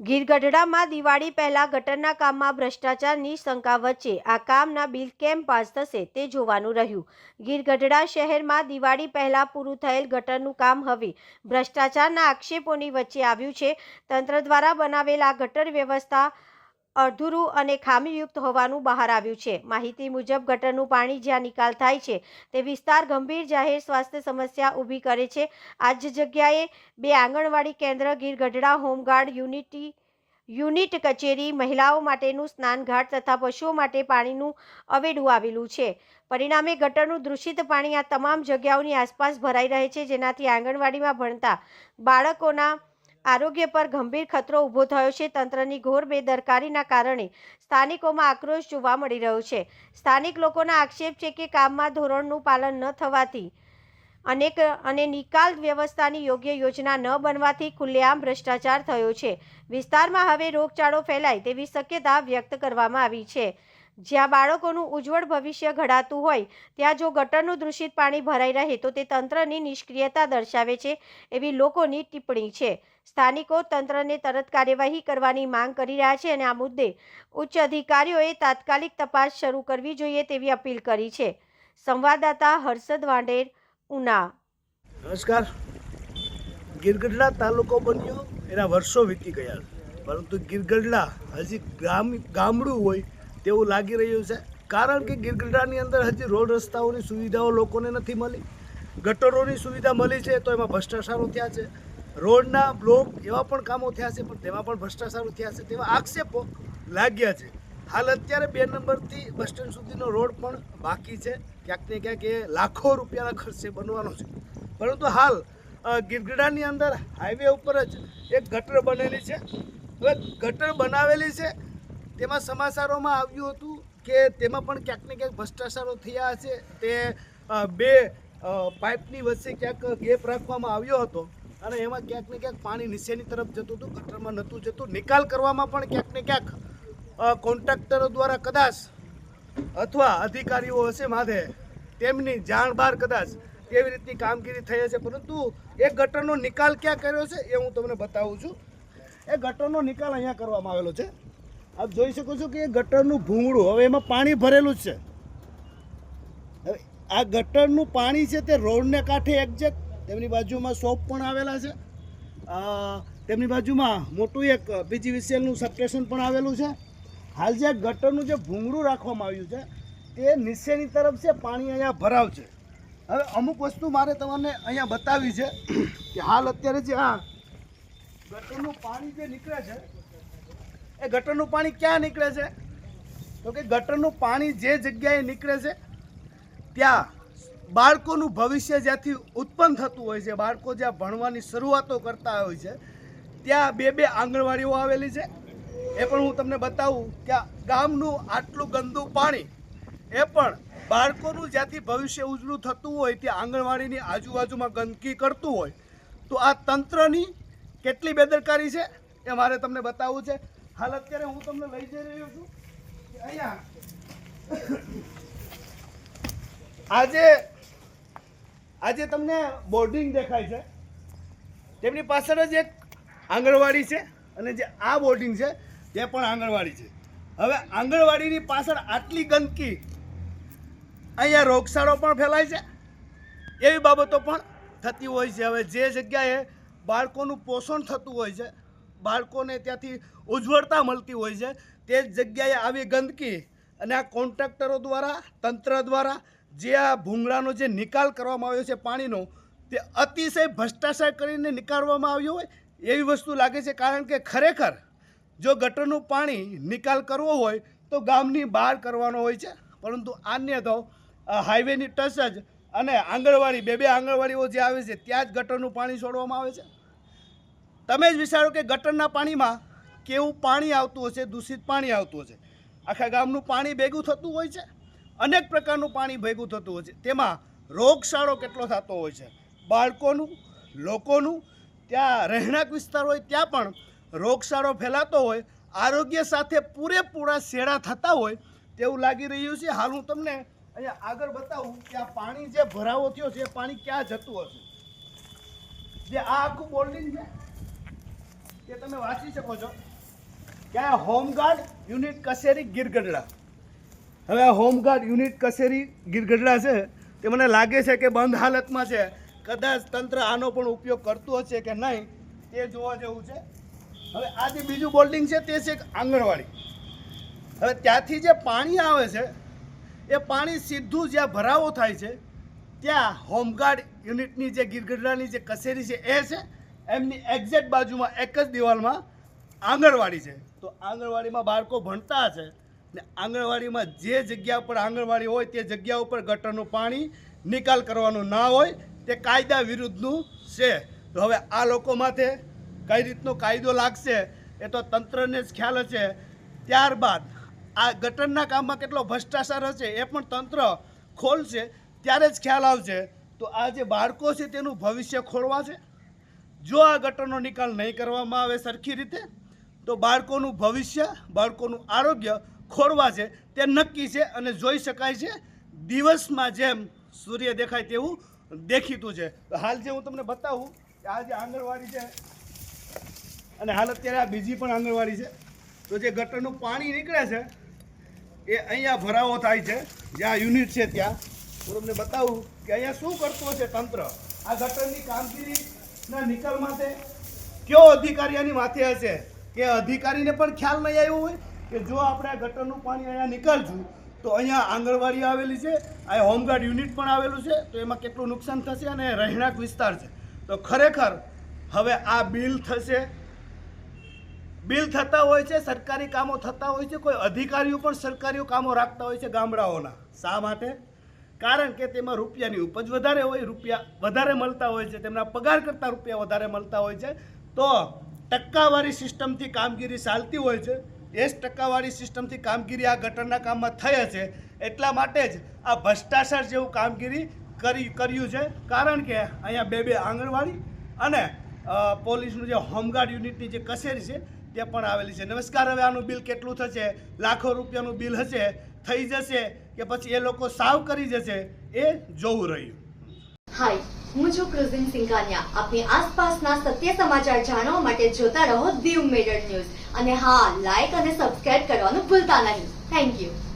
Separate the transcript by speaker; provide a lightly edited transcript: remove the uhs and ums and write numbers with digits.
Speaker 1: ગીર ગઢડામાં દિવાળી પહેલા ગટરના કામમાં ભ્રષ્ટાચારની શંકા વચ્ચે આ કામના બિલ કેમ પાસ થશે તે જોવાનું રહ્યું. ગીર ગઢડા શહેરમાં દિવાળી પહેલા પૂરું થયેલ ગટરનું કામ હવે ભ્રષ્ટાચારના આક્ષેપોની વચ્ચે આવ્યું છે. તંત્ર દ્વારા બનાવેલ આ ગટર વ્યવસ્થા અધૂરું અને ખામીયુક્ત હોવાનું બહાર આવ્યું છે. માહિતી મુજબ ગટરનું પાણી જ્યાં નિકાલ થાય છે તે વિસ્તાર ગંભીર જાહેર સ્વાસ્થ્ય સમસ્યા ઊભી કરે છે. આ જ જગ્યાએ 2 આંગણવાડી કેન્દ્ર, ગીર ગઢડા હોમગાર્ડ યુનિટ કચેરી, મહિલાઓ માટેનું સ્નાનઘાટ તથા પશુઓ માટે પાણીનું અવેડું આવેલું છે. પરિણામે ગટરનું દૂષિત પાણી આ તમામ જગ્યાઓની આસપાસ ભરાઈ રહે છે, જેનાથી આંગણવાડીમાં ભણતા બાળકોના આરોગ્ય પર ગંભીર ખતરો ઊભો થયો છે. તંત્રની ઘોર બેદરકારીના કારણે સ્થાનિકોમાં આક્રોશ જોવા મળી રહ્યો છે. સ્થાનિક લોકોના આક્ષેપ છે કે કામમાં ધોરણનું પાલન ન થવાથી અને નિકાલ વ્યવસ્થાની યોગ્ય યોજના ન બનવાથી ખુલ્લેઆમ ભ્રષ્ટાચાર થયો છે. વિસ્તારમાં હવે રોગચાળો ફેલાય તેવી શક્યતા વ્યક્ત કરવામાં આવી છે. જ્યાં બાળકોનું ઉજ્જવળ ભવિષ્ય ઘડાતું હોય ત્યાં જો ગટરનું દૂષિત પાણી ભરાઈ રહે તો તે તંત્રની નિષ્ક્રિયતા દર્શાવે છે એવી લોકોની ટિપ્પણી છે. સ્થાનિકો તંત્રને તરત કાર્યવાહી કરવાની માંગ કરી રહ્યા છે અને આ મુદ્દે ઉચ્ચ અધિકારીઓએ તાત્કાલિક તપાસ શરૂ કરવી જોઈએ તેવી અપીલ કરી છે. સંવાદદાતા હર્ષદ વાંડેર, ઉના.
Speaker 2: નમસ્કાર. ગીર ગઢડા તાલુકો બન્યો એના વર્ષો વીતી ગયા, પરંતુ ગીર ગઢડા હજી ગામડું હોય તેવું લાગી રહ્યું છે. કારણ કે ગીર ગઢડાની અંદર હજી રોડ રસ્તાઓની સુવિધાઓ લોકોને નથી મળી. ગટરોની સુવિધા મળી છે તો એમાં ભ્રષ્ટાચારો થયા છે. રોડના બ્લોક એવા પણ કામો થયા છે પણ તેમાં પણ ભ્રષ્ટાચારો થયા છે તેવા આક્ષેપો લાગ્યા છે. હાલ અત્યારે 2 નંબરથી બસ સ્ટેન્ડ સુધીનો રોડ પણ બાકી છે. ક્યાંક ને ક્યાંક એ લાખો રૂપિયાના ખર્ચે બનવાનો છે. પરંતુ હાલ ગીર ગઢડાની અંદર હાઈવે ઉપર જ એક ગટર બનેલી છે. હવે ગટર બનાવેલી છે તેમાં સમાચારોમાં આવ્યું હતું કે તેમાં પણ ક્યાંક ને ક્યાંક ભ્રષ્ટાચારો થયા છે. તે 2 પાઇપની વચ્ચે ક્યાંક ગેપ રાખવામાં આવ્યો હતો અને એમાં ક્યાંક ને ક્યાંક પાણી નીચેની તરફ જતું હતું, ગટરમાં નહોતું જતું. નિકાલ કરવામાં પણ ક્યાંક ને ક્યાંક કોન્ટ્રાક્ટરો દ્વારા કદાચ અથવા અધિકારીઓ હશે માથે તેમની જાણ બહાર કદાચ એવી રીતની કામગીરી થઈ છે. પરંતુ એ ગટરનો નિકાલ ક્યાં કર્યો છે એ હું તમને બતાવું છું. એ ગટરનો નિકાલ અહીંયા કરવામાં આવેલો છે. આપ જોઈ શકો છો કે એ ગટરનું ભૂંગળું હવે એમાં પાણી ભરેલું જ છે. હવે આ ગટરનું પાણી છે તે રોડને કાંઠે એક્ઝેક્ટ તેમની બાજુમાં શોપ પણ આવેલા છે. તેમની બાજુમાં મોટું એક PGVCLનું સબસ્ટેશન પણ આવેલું છે. હાલ જે ગટરનું જે ભૂંગળું રાખવામાં આવ્યું છે તે નીચેની તરફ છે, પાણી અહીંયા ભરાવ છે. હવે અમુક વસ્તુ મારે તમને અહીંયા બતાવી છે કે હાલ અત્યારે જે આ ગટરનું પાણી જે નીકળે છે એ ગટરનું પાણી ક્યાં નીકળે છે તો કે ગટરનું પાણી જે જગ્યાએ નીકળે છે ત્યાં બાળકોનું ભવિષ્ય જ્યાંથી ઉત્પન્ન થતું હોય છે, બાળકો જ્યાં ભણવાની શરૂઆતો કરતા હોય છે ત્યાં 2 આંગણવાડીઓ આવેલી છે. એ પણ હું તમને બતાવું કે ગામનું આટલું ગંદુ પાણી એ પણ બાળકોનું જ્યાંથી ભવિષ્ય ઉજળું થતું હોય ત્યાં આંગણવાડીની આજુબાજુમાં ગંદકી કરતું હોય તો આ તંત્રની કેટલી બેદરકારી છે એ મારે તમને બતાવવું છે. હાલ અત્યારે હું તમને લઈ જઈ રહ્યો છું કે અહીંયા આજે તમને બોર્ડિંગ દેખાય છે. તેમની પાછળ જ એક આંગણવાડી છે અને જે આ બોર્ડિંગ છે તે પણ આંગણવાડી છે. હવે આંગણવાડીની પાછળ આટલી ગંદકી, અહીંયા રોગચાળો પણ ફેલાય છે એવી બાબતો પણ થતી હોય છે. હવે જે જગ્યાએ બાળકોનું પોષણ થતું હોય છે, બાળકોને ત્યાંથી ઉજ્જવળતા મળતી હોય છે તે જ જગ્યાએ આવી ગંદકી અને આ કોન્ટ્રાક્ટરો દ્વારા, તંત્ર દ્વારા જે આ ભૂંગળાનો જે નિકાલ કરવામાં આવ્યો છે પાણીનો, તે અતિશય ભ્રષ્ટાચાર કરીને નિકાળવામાં આવ્યો હોય એવી વસ્તુ લાગે છે. કારણ કે ખરેખર જો ગટરનું પાણી નિકાલ કરવો હોય તો ગામની બહાર કરવાનો હોય છે, પરંતુ આન્ય તો હાઈવેની ટચ જ અને આંગણવાડી 2 આંગણવાડીઓ જે આવે છે ત્યાં જ ગટરનું પાણી છોડવામાં આવે છે. તમે જ વિચારો કે ગટરના પાણીમાં કેવું પાણી આવતું હશે, દૂષિત પાણી આવતું હશે. આખા ગામનું પાણી ભેગું થતું હોય છે, અનેક પ્રકારનું પાણી ભેગું થતું હોય છે. તેમાં રોગચાળો કેટલો થતો હોય છે, બાળકોનું, લોકોનું, ત્યાં રહેણાંક વિસ્તાર હોય ત્યાં પણ રોગચાળો ફેલાતો હોય, આરોગ્ય સાથે પૂરેપૂરા છેડા થતા હોય તેવું લાગી રહ્યું છે. હાલ હું તમને અહીંયા આગળ બતાવું કે આ પાણી જે ભરાવો થયો છે એ પાણી ક્યાં જતું હશે. જે આ આખું બોર્ડિંગ છે કે તમે વાંચી શકો છો કે આ હોમગાર્ડ યુનિટ કચેરી ગીરગઢડા. હવે આ હોમગાર્ડ યુનિટ કચેરી ગીરગઢડા છે તે મને લાગે છે કે બંધ હાલતમાં છે. કદાચ તંત્ર આનો પણ ઉપયોગ કરતું હશે કે નહીં તે જોવા જેવું છે. હવે આ જે બીજું બિલ્ડિંગ છે તે છે આંગણવાડી. હવે ત્યાંથી જે પાણી આવે છે એ પાણી સીધું જ્યાં ભરાવો થાય છે ત્યાં હોમગાર્ડ યુનિટની જે ગીરગઢડાની જે કચેરી છે એ છે. એમની એક્ઝેક્ટ બાજુમાં એક જ દિવાલમાં આંગણવાડી છે. તો આંગણવાડીમાં બાળકો ભણતા છે ને આંગણવાડીમાં જે જગ્યા ઉપર આંગણવાડી હોય તે જગ્યા ઉપર ગટરનું પાણી નિકાલ કરવાનું ના હોય તે કાયદા વિરુદ્ધનું છે. તો હવે આ લોકો માથે કઈ રીતનો કાયદો લાગશે એ તો તંત્રને જ ખ્યાલ હશે. ત્યારબાદ આ ગટરના કામમાં કેટલો ભ્રષ્ટાચાર હશે એ પણ તંત્ર ખોલશે ત્યારે જ ખ્યાલ આવશે. તો આ જે બાળકો છે તેનું ભવિષ્ય ખોળવા છે. જો આ ગટરનો નિકાલ નહીં કરવામાં આવે સરખી રીતે તો બાળકોનું ભવિષ્ય, બાળકોનું આરોગ્ય ખોળવા છે તે નક્કી છે અને જોઈ શકાય છે. દિવસમાં જેમ સૂર્ય દેખાય તેવું દેખીતું છે. તો હાલ જે હું તમને બતાવું કે આ જે આંગણવાડી છે અને હાલ અત્યારે આ બીજી પણ આંગણવાડી છે. તો જે ગટરનું પાણી નીકળે છે એ અહીંયા ભરાવો થાય છે જ્યાં યુનિટ છે ત્યાં. હું તમને બતાવું કે અહીંયા શું કરતું હશે તંત્ર. આ ગટરની કામગીરીના નિકાલ માટે કયો અધિકારી આની માથે હશે કે અધિકારીને પણ ખ્યાલ નહીં આવ્યો હોય કે જો આપણે આ ગટરનું પાણી અહીંયા નીકાળશું તો અહીંયા આંગણવાડી આવેલી છે, આ હોમગાર્ડ યુનિટ પણ આવેલું છે, તો એમાં કેટલું નુકસાન થશે અને રહેણાંક વિસ્તાર છે. તો ખરેખર હવે આ બિલ થશે. બિલ થતા હોય છે, સરકારી કામો થતા હોય છે, કોઈ અધિકારીઓ પણ સરકારી કામો રાખતા હોય છે ગામડાઓના. શા માટે? કારણ કે તેમાં રૂપિયાની ઉપજ વધારે હોય, રૂપિયા વધારે મળતા હોય છે, તેમના પગાર કરતાં રૂપિયા વધારે મળતા હોય છે. તો ટકાવારી સિસ્ટમથી કામગીરી ચાલતી હોય છે. એ જ ટકાવારી સિસ્ટમથી કામગીરી આ ગટરના કામમાં થઈ હશે. એટલા માટે જ આ ભ્રષ્ટાચાર જેવું કામગીરી કર્યું છે. કારણ કે અહીંયા બે આંગણવાડી અને પોલીસનું જે હોમગાર્ડ યુનિટની જે કચેરી છે તે પણ આવેલી છે. નમસ્કાર. હવે આનું બિલ કેટલું થશે? લાખો રૂપિયાનું બિલ હશે, થઈ જશે કે પછી એ લોકો સાવ કરી જશે એ જોવું રહ્યું.
Speaker 3: હાય, હું છું ક્રુઝિન સિંઘાનિયા. આપની આસપાસના સત્ય સમાચાર જાણવા માટે જોતા રહો દીવ મિરર ન્યૂઝ. અને હા, લાઈક અને સબસ્ક્રાઇબ કરવાનું ભૂલતા નહીં. Thank you.